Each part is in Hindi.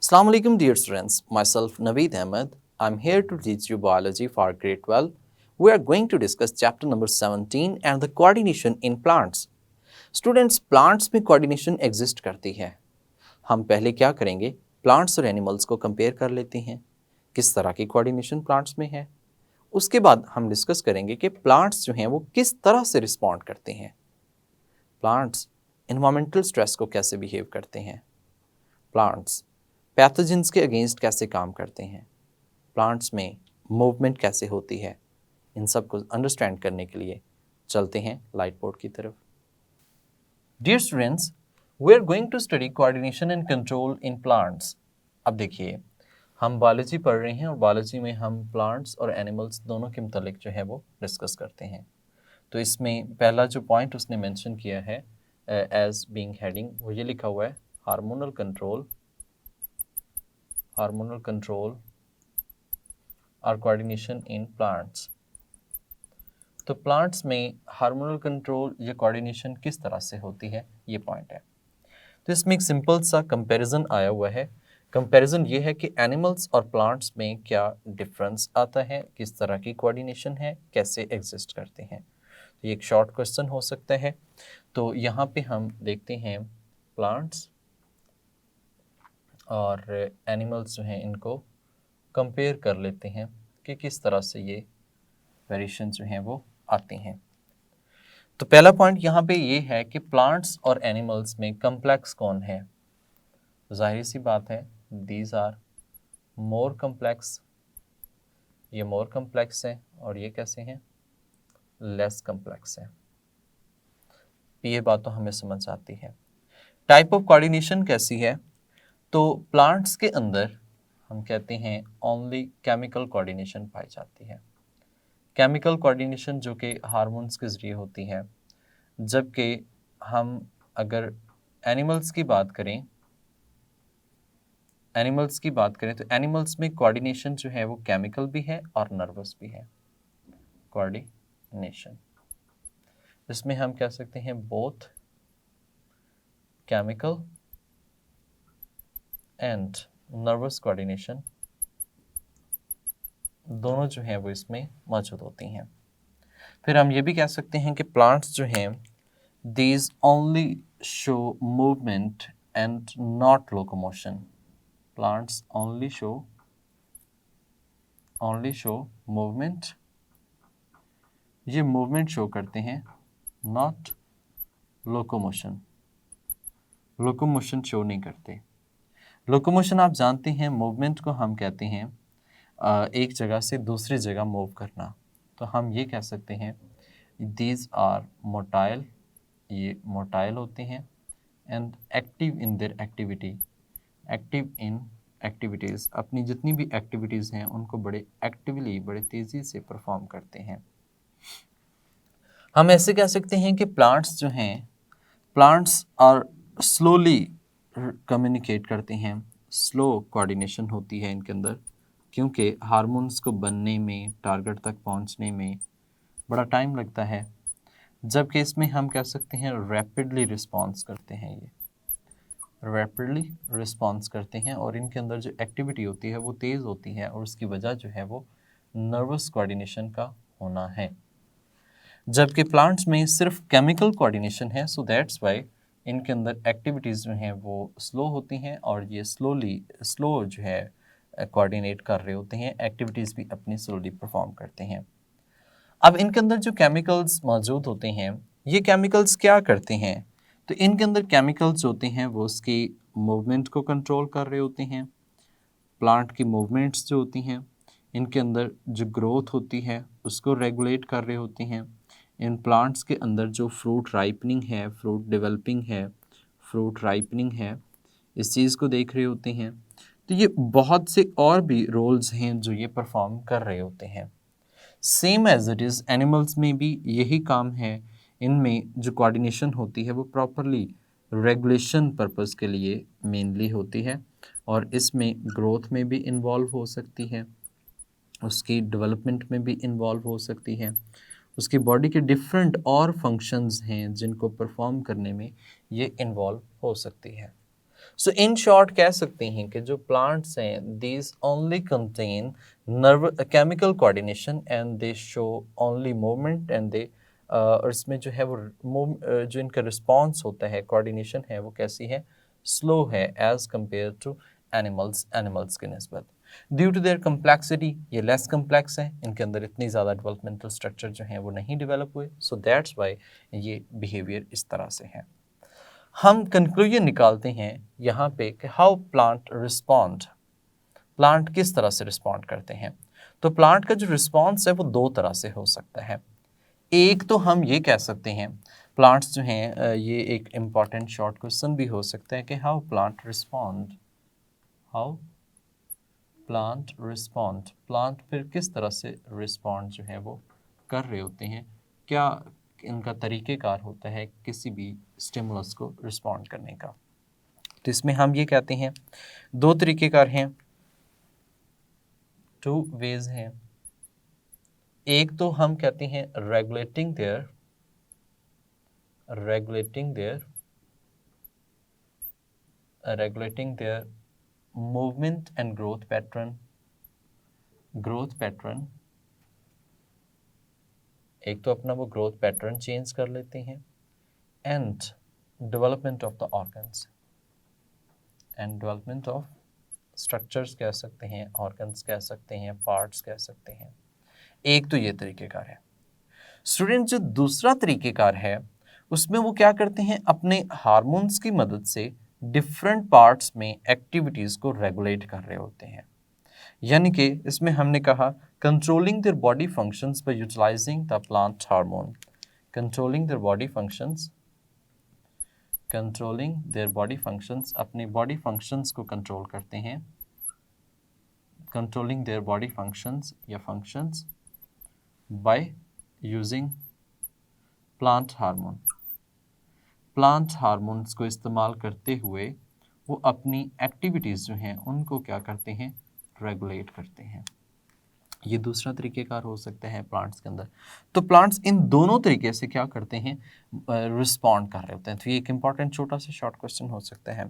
Assalamu alaikum dear students, myself Naveed Ahmed. I'm here to teach you biology for grade 12. We are going to discuss chapter number 17 and the coordination in plants. Students, plants में coordination exist करती है. हम पहले क्या करेंगे, प्लांट्स और एनिमल्स को कंपेयर कर लेते हैं, किस तरह की कोऑर्डिनेशन प्लांट्स में है. उसके बाद हम डिस्कस करेंगे कि प्लांट्स जो हैं वो किस तरह से रिस्पॉन्ड करते हैं. प्लांट्स इन्वायरमेंटल स्ट्रेस को कैसे बिहेव करते हैं. प्लांट्स पैथोजेंस के अगेंस्ट कैसे काम करते हैं. प्लांट्स में मूवमेंट कैसे होती है. इन सब को अंडरस्टैंड करने के लिए चलते हैं लाइट बोर्ड की तरफ. Dear students, we are going to study coordination and control in plants. अब देखिए, हम बायोलॉजी पढ़ रहे हैं और बायोलॉजी में हम प्लांट्स और एनिमल्स दोनों के मुतालिक जो है वो डिस्कस करते हैं. तो इसमें पहला जो पॉइंट उसने मेंशन किया है एज बीइंग हेडिंग, वो ये लिखा हुआ है हार्मोनल कंट्रोल और कोऑर्डिनेशन इन प्लांट्स. तो प्लांट्स में हार्मोनल कंट्रोल या कोऑर्डिनेशन किस तरह से होती है, ये पॉइंट है. तो इसमें एक सिंपल सा कंपैरिजन आया हुआ है. कंपैरिजन ये है कि एनिमल्स और प्लांट्स में क्या डिफरेंस आता है, किस तरह की कोऑर्डिनेशन है, कैसे एग्जिस्ट करते हैं. तो ये एक शॉर्ट क्वेश्चन हो सकता है. तो यहाँ पे हम देखते हैं प्लांट्स और एनिमल्स जो हैं इनको कंपेयर कर लेते हैं कि किस तरह से ये वेरिएशन जो हैं वो आती हैं. तो पहला पॉइंट यहाँ पे ये है कि प्लांट्स और एनिमल्स में कम्प्लेक्स कौन है. जाहिर सी बात है, दीज आर मोर कम्प्लेक्स. ये मोर कम्प्लेक्स है और ये कैसे हैं, लेस कम्प्लेक्स है. ये बात तो हमें समझ आती है. टाइप ऑफ कोऑर्डिनेशन कैसी है, तो प्लांट्स के अंदर हम कहते हैं ओनली केमिकल कोऑर्डिनेशन पाई जाती है. केमिकल कोऑर्डिनेशन जो कि हार्मोन्स के ज़रिए होती है. जबकि हम अगर एनिमल्स की बात करें तो एनिमल्स में कोऑर्डिनेशन जो है वो केमिकल भी है और नर्वस भी है. कोऑर्डिनेशन इसमें हम कह सकते हैं both chemical and nervous coordination दोनों जो हैं वो इसमें मौजूद होती हैं. फिर हम ये भी कह सकते हैं कि प्लांट्स जो हैं these only show movement and not locomotion. Plants only show movement, ये मूवमेंट शो करते हैं, नॉट लोकोमोशन. लोकोमोशन शो नहीं करते. लोकोमोशन आप जानते हैं, मूवमेंट को हम कहते हैं एक जगह से दूसरी जगह मूव करना. तो हम ये कह सकते हैं दीज आर मोटाइल, ये मोटाइल होते हैं, and active in their activity. Active in activities, अपनी जितनी भी एक्टिविटीज़ हैं उनको बड़े एक्टिवली, बड़े तेज़ी से परफॉर्म करते हैं. हम ऐसे कह सकते हैं कि प्लांट्स जो हैं, प्लांट्स आर स्लोली कम्युनिकेट करते हैं. स्लो कोऑर्डिनेशन होती है इनके अंदर, क्योंकि हार्मोन्स को बनने में, टारगेट तक पहुंचने में बड़ा टाइम लगता है. जबकि इसमें हम कह सकते हैं रैपिडली रिस्पॉन्स करते हैं. ये रैपिडली रिस्पॉन्स करते हैं और इनके अंदर जो एक्टिविटी होती है वो तेज़ होती है और उसकी वजह जो है वो नर्वस कोऑर्डिनेशन का होना है. जबकि प्लांट्स में सिर्फ केमिकल कोऑर्डिनेशन है, सो दैट्स वाई इनके अंदर एक्टिविटीज़ जो हैं वो स्लो होती हैं और ये स्लो जो है कोऑर्डिनेट कर रहे होते हैं, एक्टिविटीज़ भी अपनी स्लोली परफॉर्म करते हैं. अब इनके अंदर जो केमिकल्स मौजूद होते हैं, ये केमिकल्स क्या करते हैं, तो इनके अंदर केमिकल्स होते हैं वो उसकी मूवमेंट को कंट्रोल कर रहे होते हैं. प्लांट की मूवमेंट्स जो होती हैं, इनके अंदर जो ग्रोथ होती है उसको रेगुलेट कर रहे होते हैं. इन प्लांट्स के अंदर जो फ्रूट राइपनिंग है, फ्रूट डेवलपिंग है, फ्रूट राइपनिंग है, इस चीज़ को देख रहे होते हैं. तो ये बहुत से और भी रोल्स हैं जो ये परफॉर्म कर रहे होते हैं. Same as it is animals में भी यही काम है. इनमें जो कोऑर्डिनेशन होती है वो प्रॉपरली रेगुलेशन पर्पस के लिए मेनली होती है और इसमें ग्रोथ में भी इन्वॉल्व हो सकती है, उसकी डेवलपमेंट में भी इन्वॉल्व हो सकती है, उसकी बॉडी के डिफरेंट और फंक्शंस हैं जिनको परफॉर्म करने में ये इन्वॉल्व हो सकती है. सो इन शॉर्ट कह सकते हैं कि जो प्लांट्स हैं these only contain nerve chemical coordination and they show only movement and they और इसमें जो है वो जो इनका रिस्पॉन्स होता है, कोऑर्डिनेशन है, वो कैसी है, स्लो है एज कंपेयर टू एनिमल्स के निस्बत। ड्यू टू देयर कम्प्लेक्सिटी, ये लेस कम्प्लेक्स है, इनके अंदर इतनी ज़्यादा डेवलपमेंटल स्ट्रक्चर जो हैं वो नहीं डेवलप हुए, सो दैट्स वाई ये बिहेवियर इस तरह से है। हम कंक्लूजन निकालते हैं यहाँ पे कि हाउ प्लांट रिस्पॉन्ड, प्लांट किस तरह से रिस्पॉन्ड करते हैं। तो प्लांट का जो रिस्पॉन्स है वो दो तरह से हो सकता है। एक तो हम ये कह सकते हैं प्लांट्स जो हैं, ये एक इम्पॉर्टेंट शॉर्ट क्वेश्चन भी हो सकता है कि how plant respond, how plant respond, plant फिर किस तरह से रिस्पॉन्ड जो है वो कर रहे होते हैं, क्या इनका तरीक़ेकार होता है किसी भी स्टिमुलस को रिस्पॉन्ड करने का। तो इसमें हम ये कहते हैं दो तरीक़ेकार हैं, टू वेज हैं। एक तो हम कहते हैं regulating there movement and growth pattern, एक तो अपना वो ग्रोथ पैटर्न चेंज कर लेते हैं, and development of the organs, and development of structures कह सकते हैं, ऑर्गन्स कह सकते हैं, पार्ट्स कह सकते हैं। एक तो ये तरीक़ेकार है। स्टूडेंट जो दूसरा तरीक़ेकार है उसमें वो क्या करते हैं, अपने हार्मोन्स की मदद से डिफरेंट पार्ट्स में एक्टिविटीज़ को रेगुलेट कर रहे होते हैं। यानी कि इसमें हमने कहा controlling their body functions by utilizing the plant hormone, controlling their body functions, अपने बॉडी फंक्शंस को कंट्रोल करते हैं, कंट्रोलिंग देयर बॉडी फंक्शंस या functions by using plant hormones को इस्तेमाल करते हुए वो अपनी एक्टिविटीज़ जो हैं उनको क्या करते हैं, रेगुलेट करते हैं। ये दूसरा तरीक़ेकार हो सकता है प्लांट्स के अंदर। तो प्लांट्स इन दोनों तरीके से क्या करते हैं, रिस्पॉन्ड कर रहे होते हैं। तो ये एक इम्पॉर्टेंट छोटा सा शॉर्ट क्वेश्चन हो सकता है।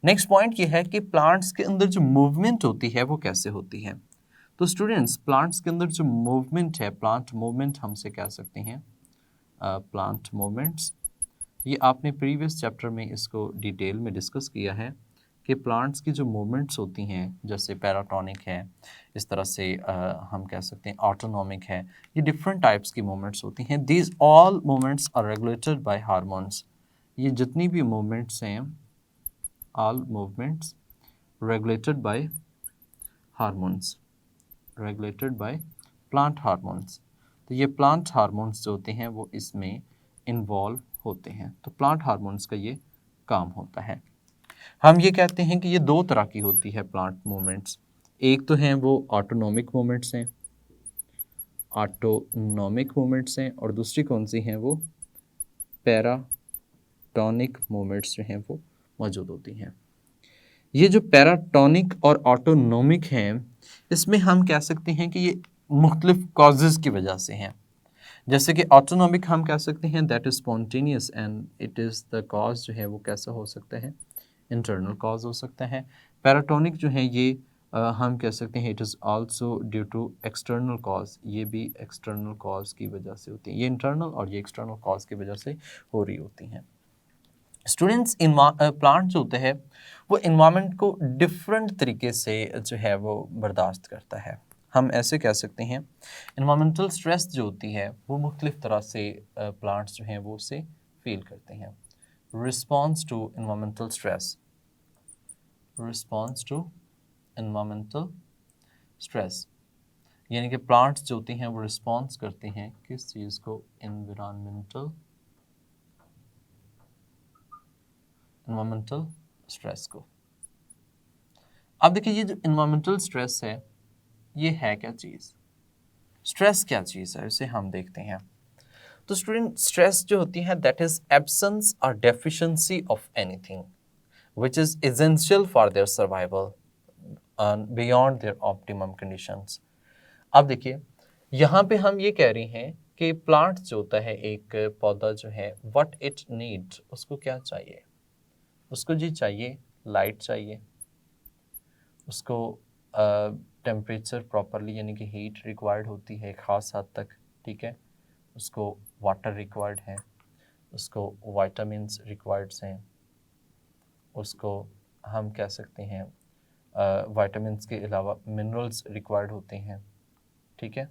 नेक्स्ट पॉइंट ये है कि प्लांट्स के अंदर जो मूवमेंट होती है वो कैसे होती है। तो स्टूडेंट्स प्लांट्स के अंदर जो मूवमेंट है, प्लांट मूवमेंट हमसे कह सकते हैं प्लांट मूवमेंट्स, ये आपने प्रीवियस चैप्टर में इसको डिटेल में डिस्कस किया है कि प्लांट्स की जो मूवमेंट्स होती हैं, जैसे पैराटोनिक है, इस तरह से हम कह सकते हैं ऑटोनॉमिक है, ये डिफरेंट टाइप्स की मूवमेंट्स होती हैं। These all movements are regulated by hormones. ये जितनी भी मूवमेंट्स हैं, all movements regulated by hormones, regulated by plant hormones. तो ये प्लांट हार्मोन्स जो होते हैं वो इसमें इन्वॉल्व होते हैं। तो प्लांट हार्मोन्स का ये काम होता है। हम ये कहते हैं कि ये दो तरह की होती है प्लांट मूवमेंट्स। एक तो हैं वो ऑटोनॉमिक मूवमेंट्स हैं, और दूसरी कौन सी हैं, वो पैराटोनिक मूवमेंट्स जो हैं वो मौजूद होती हैं। ये जो पैराटोनिक और ऑटोनॉमिक हैं, इसमें हम कह सकते हैं कि ये मुख्तलिफ कॉजेज़ की वजह से हैं। जैसे कि ऑटोनॉमिक हम कह सकते हैं that is spontaneous and it is the cause जो है वो कैसा हो सकता है, इंटरनल कॉज हो सकता है। पैराटोनिक जो है ये हम कह सकते हैं it is also due to external cause, ये भी एक्सटर्नल कॉज की वजह से होती है। ये इंटरनल और ये एक्सटर्नल कॉज की वजह से हो रही होती हैं। स्टूडेंट्स प्लांट जो होता है वो इन्वायरमेंट को डिफरेंट तरीके से जो है वो बर्दाश्त करता है। हम ऐसे कह सकते हैं इन्वायरमेंटल स्ट्रेस जो होती है वो मुख्तलिफ तरह से प्लांट्स जो हैं वो उसे फील करते हैं। रिस्पॉन्स टू इन्वायरमेंटल स्ट्रेस, यानी कि प्लांट्स जो होती हैं वो रिस्पॉन्स करते हैं किस चीज़ को, इन्वायरमेंटल स्ट्रेस को। अब देखिए ये जो इन्वायरमेंटल स्ट्रेस है ये है क्या चीज़, स्ट्रेस क्या चीज़ है, इसे हम देखते हैं। तो स्टूडेंट स्ट्रेस जो होती है दैट इज एब्सेंस और deficiency of anything which is essential for their survival beyond their optimum conditions. अब देखिए यहाँ पे हम ये कह रहे हैं कि प्लांट जो होता है, एक पौधा जो है, व्हाट इट नीड, उसको क्या चाहिए, उसको जी चाहिए लाइट चाहिए, उसको टेम्परेचर प्रॉपरली यानी कि हीट रिक्वायर्ड होती है एक ख़ास हद तक, ठीक है, उसको वाटर रिक्वायर्ड है, उसको वाइटामिन्स रिक्वायर्ड्स हैं, उसको हम कह सकते हैं वाइटामिन्स के अलावा मिनरल्स रिक्वायर्ड होते हैं, ठीक है,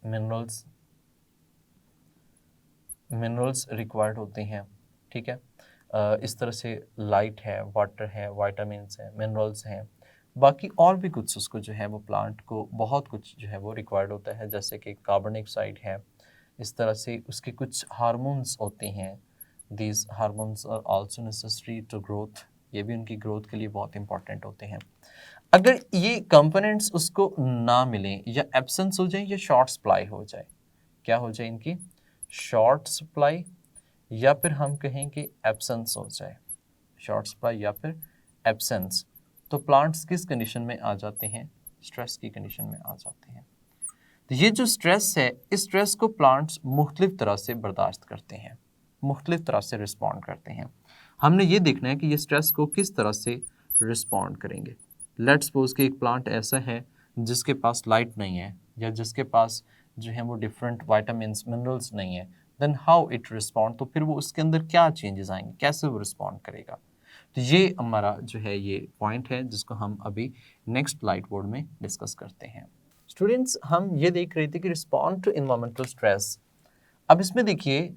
मिनरल्स रिक्वायर्ड होते हैं, ठीक है। इस तरह से लाइट है, वाटर है, वाइटामिन्स हैं, मिनरल्स हैं, बाकी और भी कुछ उसको जो है वो प्लांट को बहुत कुछ जो है वो रिक्वायर्ड होता है, जैसे कि कार्बन डाइऑक्साइड है, इस तरह से उसके कुछ हार्मोन्स होते हैं, these hormones are also necessary to growth, ये भी उनकी ग्रोथ के लिए बहुत इंपॉर्टेंट होते हैं। अगर ये कंपोनेंट्स उसको ना मिलें या एब्सेंस हो जाए या शॉर्ट सप्लाई हो जाए, क्या हो जाए इनकी, शॉर्ट सप्लाई या फिर हम कहें कि एब्सेंस हो जाए, शॉर्ट सप्लाई या फिर एब्सेंस, तो प्लांट्स किस कंडीशन में आ जाते हैं, स्ट्रेस की कंडीशन में आ जाते हैं। तो ये जो स्ट्रेस है, इस स्ट्रेस को प्लांट्स मुख्तलिफ तरह से बर्दाश्त करते हैं, मुख्तलिफ तरह से रिस्पॉन्ड करते हैं। हमने ये देखना है कि ये स्ट्रेस को किस तरह से रिस्पॉन्ड करेंगे। लेट्स सपोज कि एक प्लांट ऐसा है जिसके पास लाइट नहीं है या जिसके पास जो है वो डिफरेंट वाइटामिन्स मिनरल्स नहीं है, देन हाउ इट रिस्पॉन्ड, तो फिर वो उसके अंदर क्या चेंजेस आएंगे, कैसे वो रिस्पॉन्ड करेगा। तो ये हमारा जो है ये पॉइंट है जिसको हम अभी नेक्स्ट स्लाइड बोर्ड में डिस्कस करते हैं। स्टूडेंट्स, हम ये देख रहे थे कि रिस्पॉन्ड टू इन्वायरमेंटल स्ट्रेस। अब इसमें देखिए,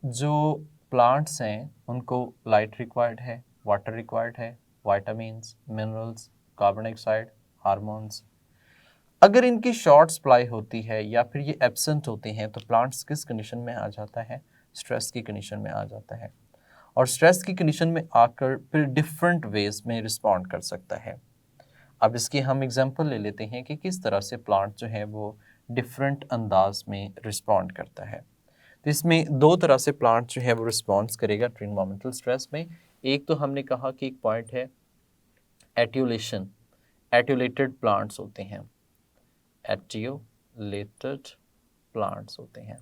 जो प्लांट्स हैं उनको लाइट रिक्वायर्ड है, वाटर रिक्वायर्ड है, vitamins, minerals, carbon dioxide, hormones. अगर इनकी शॉर्ट सप्लाई होती है या फिर ये एब्सेंट होते हैं तो प्लांट्स किस कंडीशन में आ जाता है, स्ट्रेस की कंडीशन में आ जाता है, और स्ट्रेस की कंडीशन में आकर फिर डिफरेंट वेज में रिस्पॉन्ड कर सकता है। अब इसकी हम एग्जांपल ले लेते हैं कि किस तरह से प्लांट जो है वो डिफरेंट अंदाज में रिस्पॉन्ड करता है। तो इसमें दो तरह से प्लांट जो है वो रिस्पॉन्स करेगा टू एनवायरमेंटल स्ट्रेस में। एक तो हमने कहा कि एक पॉइंट है एट्यूलेशन, एट्यूलेटेड प्लांट्स होते हैं, एट्यूलेटेड प्लांट्स होते हैं,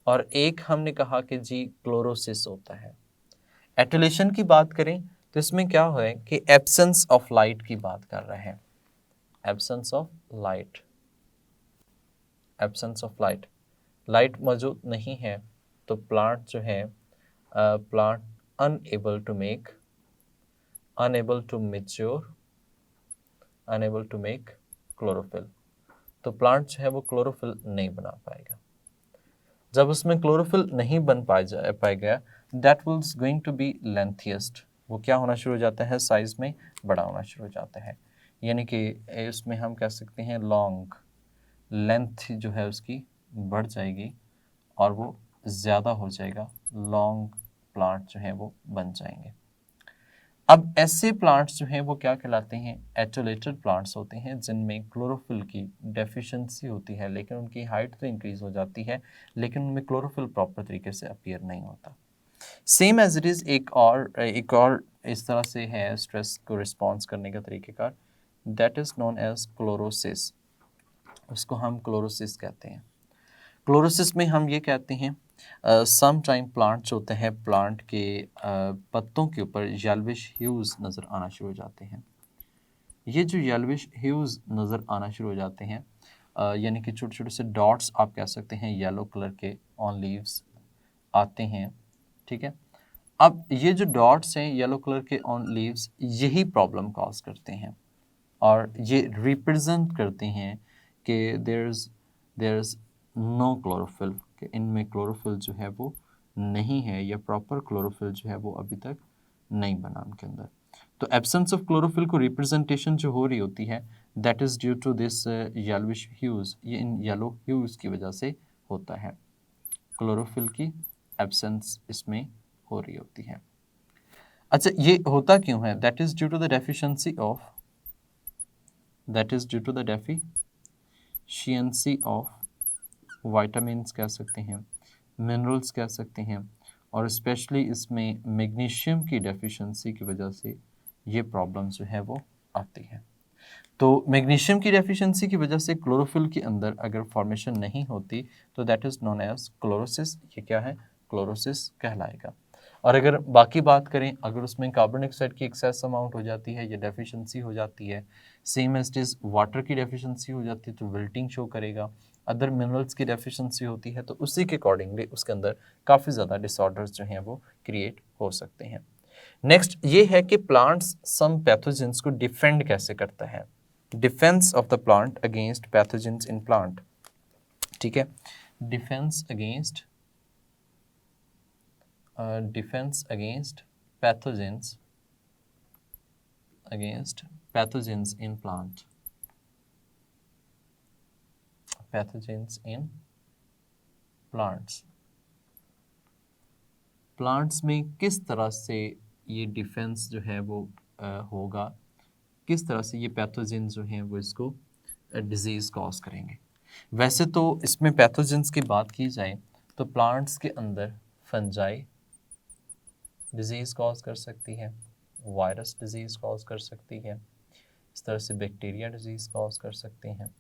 और एक हमने कहा कि जी क्लोरोसिस होता है। एट्यूलेशन की बात करें तो इसमें क्या है कि एब्सेंस ऑफ लाइट की बात कर रहे हैं, absence of light, absence of light, light मौजूद नहीं है तो प्लांट जो है plant unable to make, unable to mature, unable to make chlorophyll, तो प्लांट जो है वो क्लोरोफिल नहीं बना पाएगा। जब उसमें क्लोरोफिल नहीं बन पाएगा, that will going to be lengthiest, वो क्या होना शुरू हो जाता है, साइज में बड़ा होना शुरू हो जाता है, यानी कि इसमें हम कह सकते हैं लॉन्ग, लेंथ जो है उसकी बढ़ जाएगी और वो ज़्यादा हो जाएगा, लॉन्ग प्लांट जो है वो बन जाएंगे। अब ऐसे प्लांट्स जो हैं वो क्या कहलाते हैं, एटोलेटेड प्लांट्स होते हैं जिनमें क्लोरोफिल की डेफिशिएंसी होती है, लेकिन उनकी हाइट तो इंक्रीज हो जाती है लेकिन उनमें क्लोरोफिल प्रॉपर तरीके से अपीयर नहीं होता। सेम एज इट इज़ एक और इस तरह से है स्ट्रेस को रिस्पॉन्स करने का तरीक़ेकार, that is known as chlorosis, उसको हम क्लोरोसिस कहते हैं। क्लोरोसिस में हम ये कहते हैं सम टाइम प्लांट जो होते हैं, प्लांट के पत्तों के ऊपर येल्विश ह्यूज़ नज़र आना शुरू हो जाते हैं। ये जो येल्विश ह्यूज़ नज़र आना शुरू हो जाते हैं यानी कि छोटे छोटे से डॉट्स आप कह सकते हैं येलो कलर के ऑन लीव्स आते हैं, ठीक है। अब ये जो डॉट्स हैं येलो कलर के ऑन लीव्स, यही प्रॉब्लम कॉज करते हैं और ये रिप्रेजेंट करते हैं कि देयर इज़ नो क्लोरोफिल, कि इनमें क्लोरोफिल जो है वो नहीं है या प्रॉपर क्लोरोफिल जो है वो अभी तक नहीं बना उनके अंदर। तो एब्सेंस ऑफ क्लोरोफिल को रिप्रेजेंटेशन जो हो रही होती है that is due to this yellowish hues, ये इन येलो ह्यूज़ की वजह से होता है, क्लोरोफिल की एब्सेंस इसमें हो रही होती है। अच्छा, ये होता क्यों है, that is due to the deficiency of, that is due to the deficiency of vitamins कह सकते हैं, मिनरल्स कह सकते हैं, और स्पेशली इसमें मैग्नीशियम की डेफिशिएंसी की वजह से ये प्रॉब्लम जो है वो आती है। तो मैग्नीशियम की डेफिशिएंसी की वजह से क्लोरोफिल के अंदर अगर फॉर्मेशन नहीं होती तो that is known as chlorosis, ये क्या है, क्लोरोसिस कहलाएगा। और अगर बाकी बात करें, अगर उसमें कार्बन डाइऑक्साइड की एक्सेस अमाउंट हो जाती है या डेफिशिएंसी हो जाती है, same as it is water की डेफिशिएंसी हो जाती है तो विल्टिंग शो करेगा, अदर मिनरल्स की डेफिशिएंसी होती है तो उसी के अकॉर्डिंगली उसके अंदर काफ़ी ज़्यादा डिसऑर्डर्स जो हैं वो क्रिएट हो सकते हैं। नेक्स्ट ये है कि प्लांट्स सम पैथोजेंस को डिफेंड कैसे करता है, defence of the plant against pathogens in plant. ठीक है, defence against pathogens against pathogens in plant, pathogens in plants। Plants में किस तरह से ये डिफेंस जो है वो होगा, किस तरह से ये पैथोजेंस जो हैं वो इसको डिजीज़ कॉज करेंगे। वैसे तो इसमें पैथोजेंस की बात की जाए तो प्लांट्स के अंदर फंजाई डिजीज़ कॉज कर सकती है, वायरस डिजीज़ कॉज कर सकती है, इस तरह से बैक्टीरिया डिजीज़ कॉज कर सकते हैं,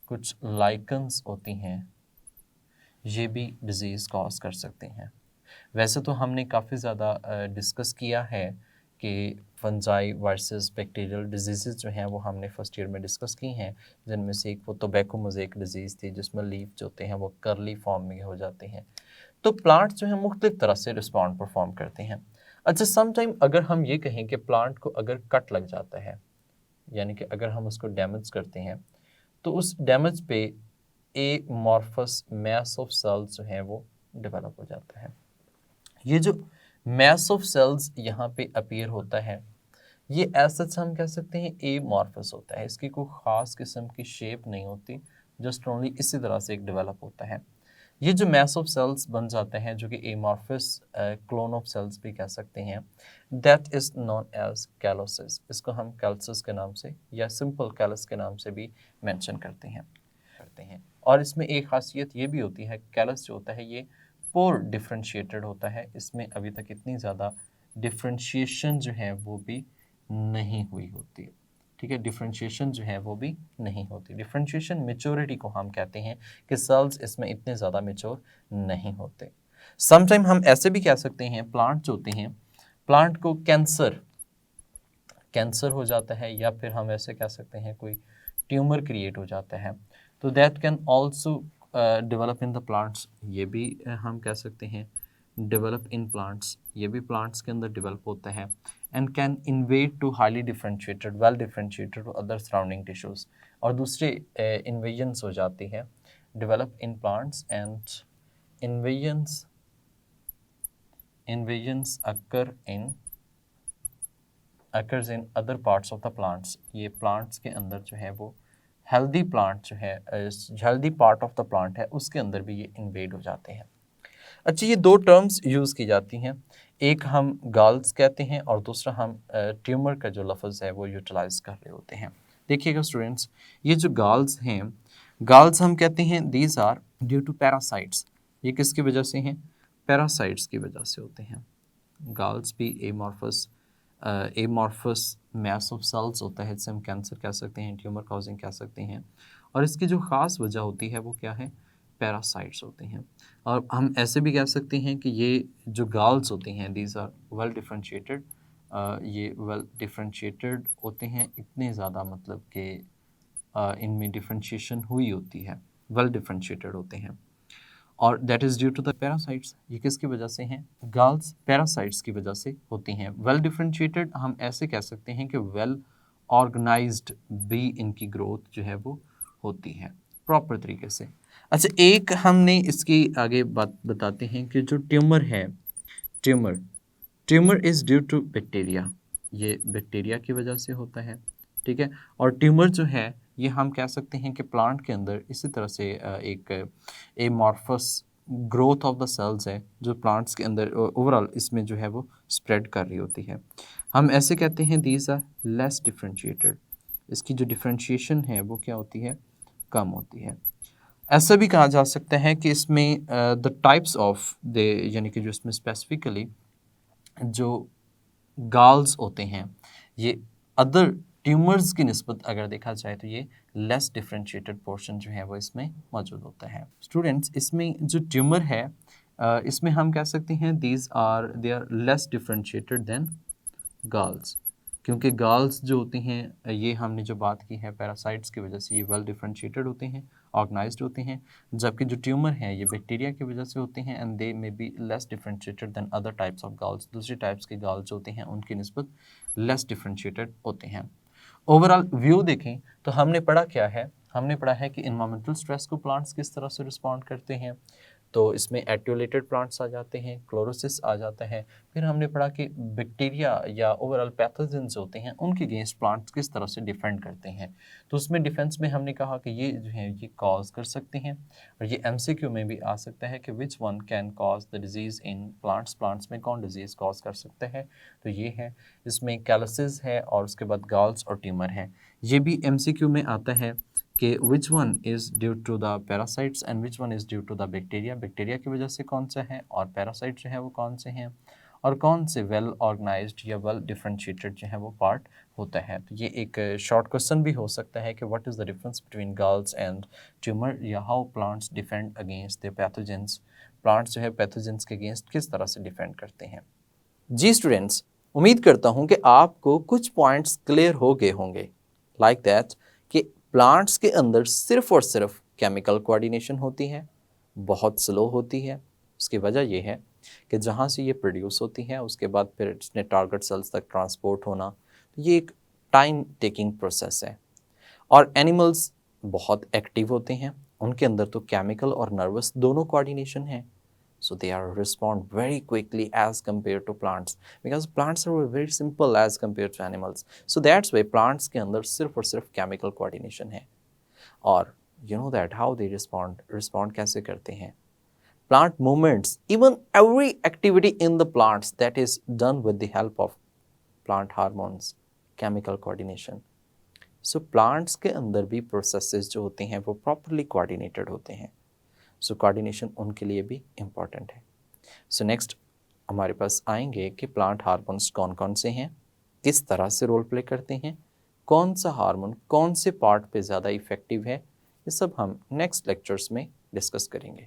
कुछ लाइकन्स होती हैं ये भी डिजीज़ कॉज कर सकते हैं। वैसे तो हमने काफ़ी ज़्यादा डिस्कस किया है कि फंजाई वर्सेस बैक्टीरियल डिजीज़ जो हैं वो हमने फर्स्ट ईयर में डिस्कस की हैं, जिनमें से एक वो टोबैको मोज़ेक डिजीज़ थी जिसमें लीफ जो होते हैं वो कर्ली फॉर्म में हो जाते हैं। तो प्लांट्स जो हैं मुख्तलिफ तरह से रिस्पॉन्ड परफॉर्म करते हैं। अच्छा, सम टाइम अगर हम ये कहें कि प्लांट को अगर कट लग जाता है, यानी कि अगर हम उसको डैमेज करते हैं तो उस डैमेज पे एमॉर्फस मैस ऑफ सेल्स जो हैं वो डेवलप हो जाता है। ये जो मैस ऑफ सेल्स यहाँ पे अपीयर होता है ये ऐसा हम कह सकते हैं एमॉर्फस होता है, इसकी कोई ख़ास किस्म की शेप नहीं होती, जस्ट ओनली इसी तरह से एक डेवलप होता है। ये जो मैस ऑफ सेल्स बन जाते हैं जो कि एमॉर्फस क्लोन ऑफ सेल्स भी कह सकते हैं, दैट इज़ नोन एज कैलोसिस। इसको हम कैल्सिस के नाम से या सिंपल कैलस के नाम से भी मेंशन करते हैं। और इसमें एक खासियत ये भी होती है, कैलस जो होता है ये पोर डिफ्रेंशिएटेड होता है, इसमें अभी तक इतनी ज़्यादा डिफ्रेंशिएशन जो है वो भी नहीं हुई होती। ठीक है, डिफ्रेंशिएशन जो है वो भी नहीं होती। डिफ्रेंशिएशन मेच्योरिटी को हम कहते हैं कि सेल्स इसमें इतने ज़्यादा मेच्योर नहीं होते। समटाइम हम ऐसे भी कह सकते हैं प्लांट जो होते हैं, प्लांट को कैंसर हो जाता है या फिर हम ऐसे कह सकते हैं कोई ट्यूमर क्रिएट हो जाता है, तो that can also develop in the plants. ये भी हम कह सकते हैं डेवलप इन प्लांट्स, ये भी प्लांट्स के अंदर डेवलप होता है and can invade to highly differentiated well differentiated other surrounding tissues, और दूसरे इन्वेजन्स हो जाती है develop in plants and invasions occurs in other parts of the plants। ये प्लांट्स के अंदर जो है वो हेल्दी प्लांट जो है healthy part of the plant है उसके अंदर भी ये इन्वेड हो जाते हैं। अच्छा, ये दो टर्म्स यूज़ की जाती हैं, एक हम गाल्स कहते हैं और दूसरा हम ट्यूमर का जो लफ्ज़ है वो यूटिलाइज कर रहे होते हैं। देखिएगा स्टूडेंट्स, ये जो गाल्स हैं, गाल्स हम कहते हैं these are due to parasites. ये किसकी वजह से हैं? पैरासाइट्स की वजह से होते हैं। गाल्स भी एमॉर्फस मैस ऑफ सेल्स होता है, जिसे हम कैंसर कह सकते हैं, ट्यूमर काउजिंग कह सकते हैं, और इसकी जो ख़ास वजह होती है वो क्या है? पैरासाइट्स होते हैं। और हम ऐसे भी कह सकते हैं कि ये जो गाल्स होते हैं दीज आर वेल डिफ्रेंशिएटेड, ये वेल डिफ्रेंशिएटेड होते हैं, इतने ज़्यादा मतलब कि इनमें डिफ्रेंशिएशन हुई होती है, वेल डिफ्रेंशिएटेड होते हैं, और that is due to the parasites. ये किसकी वजह से हैं? गाल्स पैरासाइट्स की वजह से होती हैं। वेल डिफ्रेंशिएटेड हम ऐसे कह सकते हैं कि वेल ऑर्गेनाइज्ड भी इनकी ग्रोथ जो है वो होती है प्रॉपर तरीके से। अच्छा, एक हमने इसकी आगे बात बताते हैं कि जो ट्यूमर है, tumour is due to bacteria, ये बैक्टीरिया की वजह से होता है। ठीक है, और ट्यूमर जो है ये हम कह सकते हैं कि प्लांट के अंदर इसी तरह से एक amorphous growth of the cells है जो प्लांट्स के अंदर ओवरऑल इसमें जो है वो स्प्रेड कर रही होती है। हम ऐसे कहते हैं दीज आर लेस डिफ्रेंशिएटेड, इसकी जो डिफ्रेंशिएशन है वो क्या होती है? कम होती है। ऐसा भी कहा जा सकता है कि इसमें द टाइप्स ऑफ द, यानी कि जो इसमें स्पेसिफिकली जो गाल्स होते हैं ये अदर ट्यूमर्स की निस्बत अगर देखा जाए तो ये लेस डिफ्रेंशिएटेड पोर्शन जो है वो इसमें मौजूद होता है। स्टूडेंट्स, इसमें जो ट्यूमर है इसमें हम कह सकते हैं they are less differentiated than galls, क्योंकि गर्ल्स जो होती हैं ये हमने जो बात की है पैरासाइट्स की वजह से ये वेल डिफरेंशिएटेड होते हैं, ऑर्गेनाइज्ड होते हैं, जबकि जो ट्यूमर हैं ये बैक्टीरिया की वजह से होते हैं and they may be less differentiated than other types of girls, दूसरी टाइप्स के गर्ल्स होते हैं उनकी निस्बत लेस डिफरेंशिएटेड होते हैं। ओवरऑल व्यू देखें तो हमने पढ़ा क्या है, हमने पढ़ा है कि इन्वायरमेंटल स्ट्रेस को प्लांट्स किस तरह से रिस्पॉन्ड करते हैं, तो इसमें एट्यूलेटेड प्लांट्स आ जाते हैं, क्लोरोसिस आ जाता है। फिर हमने पढ़ा कि बैक्टीरिया या ओवरऑल पैथोजेंस होते हैं उनके अगेंस्ट प्लांट्स किस तरह से डिफेंड करते हैं। तो उसमें डिफेंस में हमने कहा कि ये जो है ये कॉज कर सकते हैं, और ये एमसीक्यू में भी आ सकता है कि which one can cause the disease in plants, plants में कौन डिजीज़ कॉज कर सकता है। तो ये है, इसमें कैलसिस है और उसके बाद गाल्स और ट्यूमर है। ये भी एमसीक्यू में आता है कि which one is due to the parasites and which one is due to the bacteria, bacteria की वजह से कौन सा है और पैरासाइट जो है वो कौन से हैं, और कौन से वेल ऑर्गेनाइज्ड या वेल डिफरेंशिएटेड जो है वो पार्ट होता है। तो ये एक शॉर्ट क्वेश्चन भी हो सकता है कि what is the difference between galls and tumour, या how plants defend against the pathogens, plants जो है पैथोजेंस के अगेंस्ट किस तरह से डिफेंड करते हैं। जी स्टूडेंट्स, उम्मीद करता हूँ कि आपको कुछ पॉइंट्स क्लियर हो गए होंगे लाइक दैट कि प्लांट्स के अंदर सिर्फ और सिर्फ केमिकल कोऑर्डिनेशन होती है, बहुत स्लो होती है। उसकी वजह यह है कि जहाँ से ये प्रोड्यूस होती है उसके बाद फिर इसने टारगेट सेल्स तक ट्रांसपोर्ट होना, तो ये एक टाइम टेकिंग प्रोसेस है। और एनिमल्स बहुत एक्टिव होते हैं, उनके अंदर तो केमिकल और नर्वस दोनों कोऑर्डिनेशन है, so they are respond very quickly as compared to plants, because plants are very simple as compared to animals, so that's why plants के अंदर सिर्फ और सिर्फ chemical coordination है। और you know that how they respond कैसे करते हैं, plant movements, even every activity in the plants that is done with the help of plant hormones, chemical coordination। so plants के अंदर भी processes जो होते हैं वो properly coordinated होते हैं, सो कोऑर्डिनेशन उनके लिए भी इम्पॉर्टेंट है। सो नेक्स्ट हमारे पास आएंगे कि प्लांट हार्मोन्स कौन कौन से हैं, किस तरह से रोल प्ले करते हैं, कौन सा हार्मोन कौन से पार्ट पे ज़्यादा इफ़ेक्टिव है, ये सब हम नेक्स्ट लेक्चर्स में डिस्कस करेंगे।